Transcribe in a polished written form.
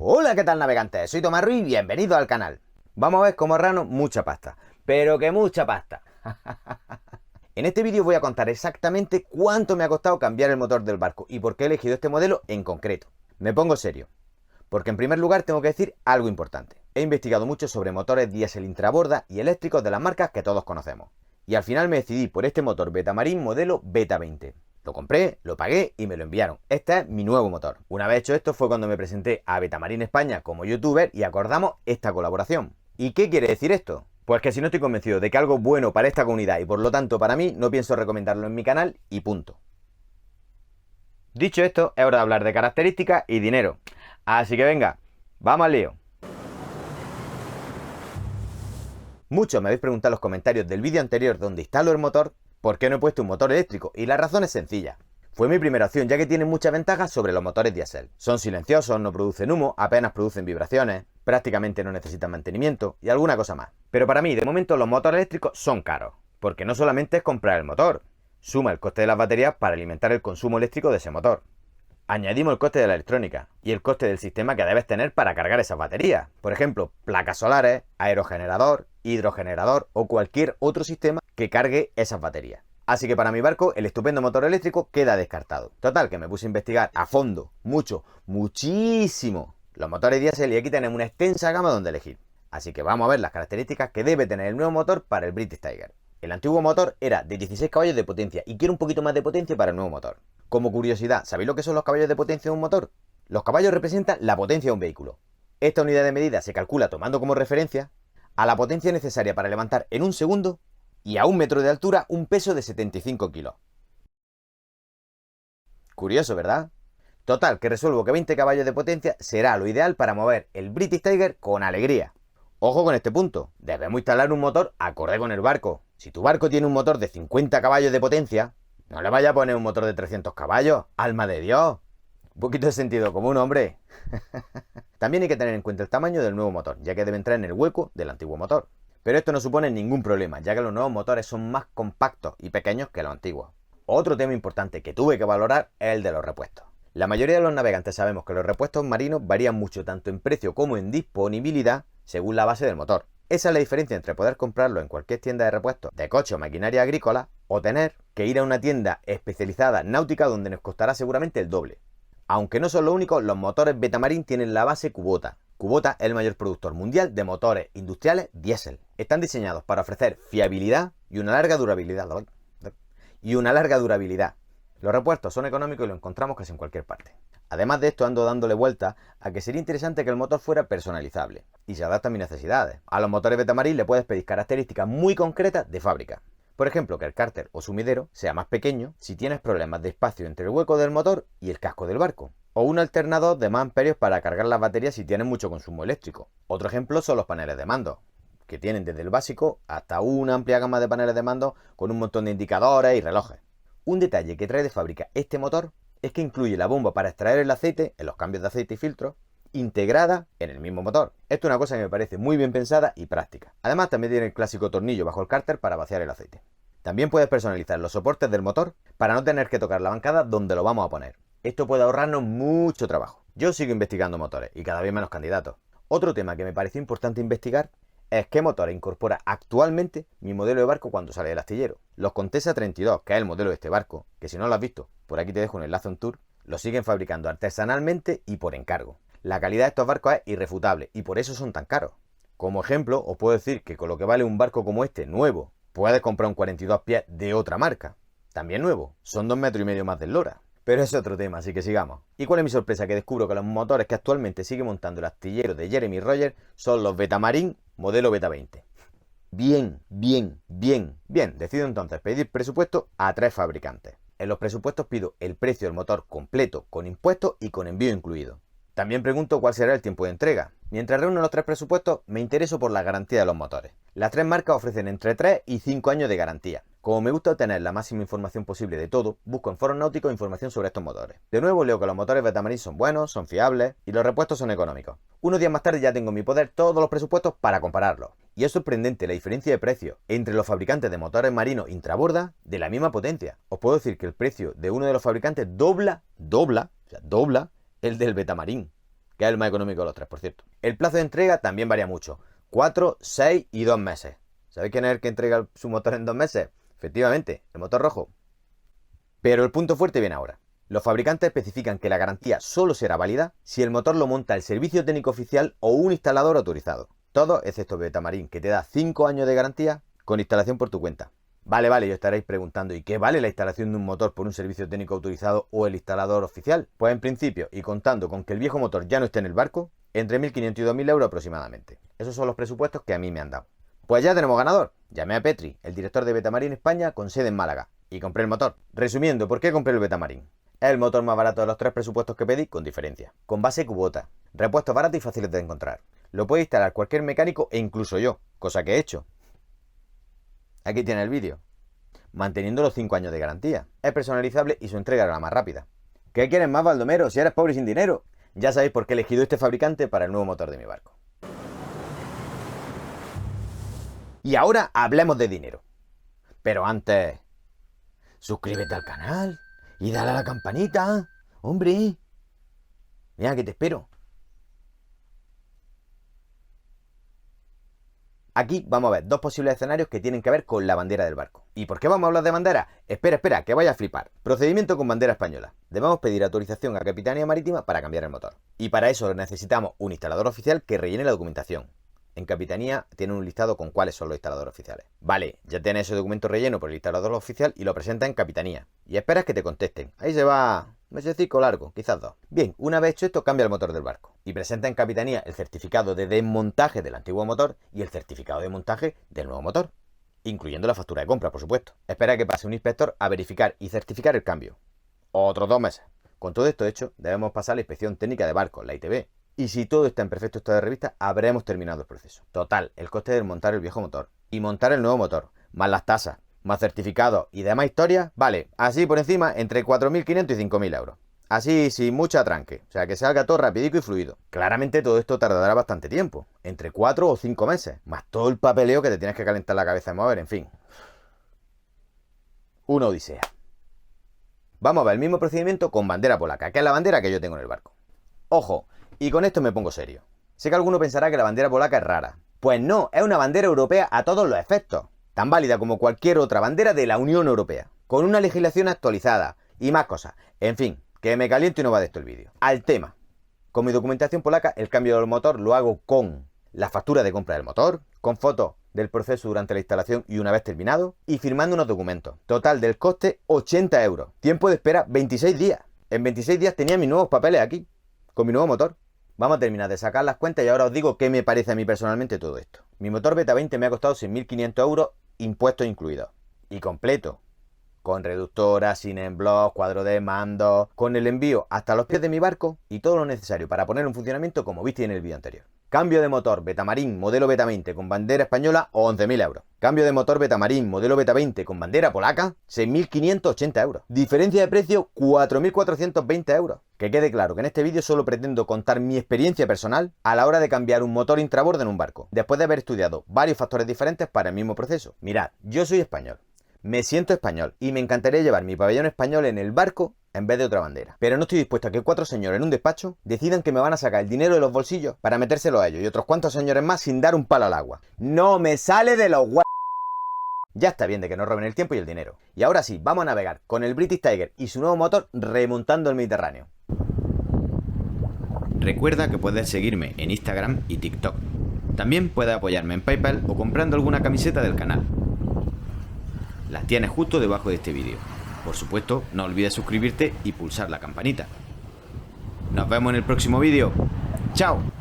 Hola, ¿qué tal, navegantes? Soy Tomás Ruiz y bienvenido al canal. Vamos a ver cómo ahorrarnos mucha pasta, pero que mucha pasta. En este vídeo voy a contar exactamente cuánto me ha costado cambiar el motor del barco y por qué he elegido este modelo en concreto. Me pongo serio, porque en primer lugar tengo que decir algo importante. He investigado mucho sobre motores diésel intraborda y eléctricos de las marcas que todos conocemos. Y al final me decidí por este motor Betamarin modelo Beta 20. Lo compré, lo pagué y me lo enviaron. Este es mi nuevo motor. Una vez hecho esto fue cuando me presenté a Betamarin España como youtuber y acordamos esta colaboración. ¿Y qué quiere decir esto? Pues que si no estoy convencido de que algo es bueno para esta comunidad y por lo tanto para mí, no pienso recomendarlo en mi canal y punto. Dicho esto, es hora de hablar de características y dinero. Así que venga, vamos al lío. Muchos me habéis preguntado en los comentarios del vídeo anterior donde instalo el motor, ¿por qué no he puesto un motor eléctrico? Y la razón es sencilla. Fue mi primera opción, ya que tienen muchas ventajas sobre los motores diésel. Son silenciosos, no producen humo, apenas producen vibraciones, prácticamente no necesitan mantenimiento y alguna cosa más. Pero para mí, de momento, los motores eléctricos son caros, porque no solamente es comprar el motor, suma el coste de las baterías para alimentar el consumo eléctrico de ese motor. Añadimos el coste de la electrónica y el coste del sistema que debes tener para cargar esas baterías. Por ejemplo, placas solares, aerogenerador, hidrogenerador o cualquier otro sistema que cargue esas baterías. Así que para mi barco el estupendo motor eléctrico queda descartado. Total, que me puse a investigar a fondo, muchísimo, los motores diésel y aquí tenemos una extensa gama donde elegir. Así que vamos a ver las características que debe tener el nuevo motor para el British Tiger. El antiguo motor era de 16 caballos de potencia y quiero un poquito más de potencia para el nuevo motor. Como curiosidad, ¿sabéis lo que son los caballos de potencia de un motor? Los caballos representan la potencia de un vehículo. Esta unidad de medida se calcula tomando como referencia a la potencia necesaria para levantar en un segundo y a 1 metro de altura un peso de 75 kilos. Curioso, ¿verdad? Total, que resuelvo que 20 caballos de potencia será lo ideal para mover el British Tiger con alegría. Ojo con este punto, debemos instalar un motor acorde con el barco. Si tu barco tiene un motor de 50 caballos de potencia, no le vaya a poner un motor de 300 caballos, alma de Dios. Un poquito de sentido común, hombre. También hay que tener en cuenta el tamaño del nuevo motor, ya que debe entrar en el hueco del antiguo motor. Pero esto no supone ningún problema, ya que los nuevos motores son más compactos y pequeños que los antiguos. Otro tema importante que tuve que valorar es el de los repuestos. La mayoría de los navegantes sabemos que los repuestos marinos varían mucho tanto en precio como en disponibilidad según la base del motor. Esa es la diferencia entre poder comprarlo en cualquier tienda de repuestos de coche o maquinaria agrícola o tener que ir a una tienda especializada náutica donde nos costará seguramente el doble. Aunque no son los únicos, los motores Betamarin tienen la base Kubota. Kubota es el mayor productor mundial de motores industriales diésel. Están diseñados para ofrecer fiabilidad y una larga durabilidad. Los repuestos son económicos y los encontramos casi en cualquier parte. Además de esto, ando dándole vuelta a que sería interesante que el motor fuera personalizable y se adapte a mis necesidades. A los motores Betamarin le puedes pedir características muy concretas de fábrica. Por ejemplo, que el cárter o sumidero sea más pequeño si tienes problemas de espacio entre el hueco del motor y el casco del barco. O un alternador de más amperios para cargar las baterías si tienes mucho consumo eléctrico. Otro ejemplo son los paneles de mando, que tienen desde el básico hasta una amplia gama de paneles de mando con un montón de indicadores y relojes. Un detalle que trae de fábrica este motor es que incluye la bomba para extraer el aceite en los cambios de aceite y filtro, integrada en el mismo motor. Esto es una cosa que me parece muy bien pensada y práctica. Además también tiene el clásico tornillo bajo el cárter para vaciar el aceite. También puedes personalizar los soportes del motor para no tener que tocar la bancada donde lo vamos a poner. Esto puede ahorrarnos mucho trabajo. Yo sigo investigando motores y cada vez menos candidatos. Otro tema que me pareció importante investigar es qué motores incorpora actualmente mi modelo de barco cuando sale del astillero. Los Contesa 32, que es el modelo de este barco, que si no lo has visto, por aquí te dejo un enlace a un tour, lo siguen fabricando artesanalmente y por encargo. La calidad de estos barcos es irrefutable y por eso son tan caros. Como ejemplo, os puedo decir que con lo que vale un barco como este, nuevo, puedes comprar un 42 pies de otra marca. También nuevo, son 2,5 metros más de eslora. Pero es otro tema, así que sigamos. ¿Y cuál es mi sorpresa? Que descubro que los motores que actualmente sigue montando el astillero de Jeremy Rogers son los Betamarin modelo Beta 20. Bien. Decido entonces pedir presupuesto a 3 fabricantes. En los presupuestos pido el precio del motor completo, con impuestos y con envío incluido. También pregunto cuál será el tiempo de entrega. Mientras reúno los 3 presupuestos, me intereso por la garantía de los motores. Las 3 marcas ofrecen entre 3 y 5 años de garantía. Como me gusta obtener la máxima información posible de todo, busco en foros náuticos información sobre estos motores. De nuevo leo que los motores Betamarin son buenos, son fiables y los repuestos son económicos. Unos días más tarde ya tengo en mi poder todos los presupuestos para compararlos. Y es sorprendente la diferencia de precio entre los fabricantes de motores marinos intraborda de la misma potencia. Os puedo decir que el precio de uno de los fabricantes dobla el del Betamarin. que es el más económico de los tres, por cierto. El plazo de entrega también varía mucho. 4, 6 y 2 meses. ¿Sabéis quién es el que entrega su motor en 2 meses? Efectivamente, el motor rojo. Pero el punto fuerte viene ahora. Los fabricantes especifican que la garantía solo será válida si el motor lo monta el servicio técnico oficial o un instalador autorizado. Todo excepto Betamarín, que te da 5 años de garantía con instalación por tu cuenta. Vale, y os estaréis preguntando, ¿y qué vale la instalación de un motor por un servicio técnico autorizado o el instalador oficial? Pues en principio, y contando con que el viejo motor ya no esté en el barco, entre 1.500 y 2.000 euros aproximadamente. Esos son los presupuestos que a mí me han dado. Pues ya tenemos ganador. Llamé a Petri, el director de Betamarín España, con sede en Málaga, y compré el motor. Resumiendo, ¿por qué compré el Betamarín? Es el motor más barato de los 3 presupuestos que pedí, con diferencia. Con base Kubota. Repuestos baratos y fáciles de encontrar. Lo puede instalar cualquier mecánico e incluso yo, cosa que he hecho. Aquí tiene el vídeo. Manteniendo los 5 años de garantía. Es personalizable y su entrega era la más rápida. ¿Qué quieres más, Baldomero, si eres pobre y sin dinero? Ya sabéis por qué he elegido este fabricante para el nuevo motor de mi barco. Y ahora hablemos de dinero. Pero antes, suscríbete al canal y dale a la campanita, hombre. Mira que te espero. Aquí vamos a ver 2 posibles escenarios que tienen que ver con la bandera del barco. ¿Y por qué vamos a hablar de bandera? Espera, que vaya a flipar. Procedimiento con bandera española. Debemos pedir autorización a Capitanía Marítima para cambiar el motor. Y para eso necesitamos un instalador oficial que rellene la documentación. En Capitanía tienen un listado con cuáles son los instaladores oficiales. Vale, ya tienes ese documento relleno por el instalador oficial y lo presenta en Capitanía. Y esperas que te contesten. Ahí se va mesecico largo, quizás 2. Bien, una vez hecho esto, cambia el motor del barco. Y presenta en Capitanía el certificado de desmontaje del antiguo motor y el certificado de montaje del nuevo motor. Incluyendo la factura de compra, por supuesto. Espera que pase un inspector a verificar y certificar el cambio. Otros 2 meses. Con todo esto hecho, debemos pasar la inspección técnica de barcos, la ITB. Y si todo está en perfecto estado de revista, habremos terminado el proceso. Total, el coste de montar el viejo motor y montar el nuevo motor, más las tasas, más certificados y demás historias, vale, así por encima, entre 4.500 y 5.000 euros. Así, sin mucha tranque, o sea, que salga todo rapidico y fluido. Claramente todo esto tardará bastante tiempo, entre 4 o 5 meses, más todo el papeleo que te tienes que calentar la cabeza de mover, en fin. Una odisea. Vamos a ver el mismo procedimiento con bandera polaca, que es la bandera que yo tengo en el barco. Ojo, y con esto me pongo serio. Sé que alguno pensará que la bandera polaca es rara. Pues no, es una bandera europea a todos los efectos. Tan válida como cualquier otra bandera de la Unión Europea. Con una legislación actualizada y más cosas. En fin, que me caliento y no va de esto el vídeo. Al tema. Con mi documentación polaca, el cambio del motor lo hago con la factura de compra del motor, con fotos del proceso durante la instalación y una vez terminado, y firmando unos documentos. Total del coste, 80 euros. Tiempo de espera, 26 días. En 26 días tenía mis nuevos papeles aquí, con mi nuevo motor. Vamos a terminar de sacar las cuentas y ahora os digo qué me parece a mí personalmente todo esto. Mi motor Beta 20 me ha costado 6.500 euros, impuestos incluidos. Y completo. Con reductora, sin en-block, cuadro de mando, con el envío hasta los pies de mi barco y todo lo necesario para ponerlo en funcionamiento como viste en el vídeo anterior. Cambio de motor Betamarín modelo Beta 20 con bandera española, 11.000 euros. Cambio de motor Betamarín modelo Beta 20 con bandera polaca, 6.580 euros. Diferencia de precio, 4.420 euros. Que quede claro que en este vídeo solo pretendo contar mi experiencia personal a la hora de cambiar un motor intrabordo en un barco, después de haber estudiado varios factores diferentes para el mismo proceso. Mirad, yo soy español. Me siento español y me encantaría llevar mi pabellón español en el barco en vez de otra bandera. Pero no estoy dispuesto a que 4 señores en un despacho decidan que me van a sacar el dinero de los bolsillos para metérselo a ellos y otros cuantos señores más sin dar un palo al agua. ¡No me sale de los huevos! Ya está bien de que nos roben el tiempo y el dinero. Y ahora sí, vamos a navegar con el British Tiger y su nuevo motor remontando el Mediterráneo. Recuerda que puedes seguirme en Instagram y TikTok. También puedes apoyarme en PayPal o comprando alguna camiseta del canal. Las tienes justo debajo de este vídeo. Por supuesto, no olvides suscribirte y pulsar la campanita. Nos vemos en el próximo vídeo. ¡Chao!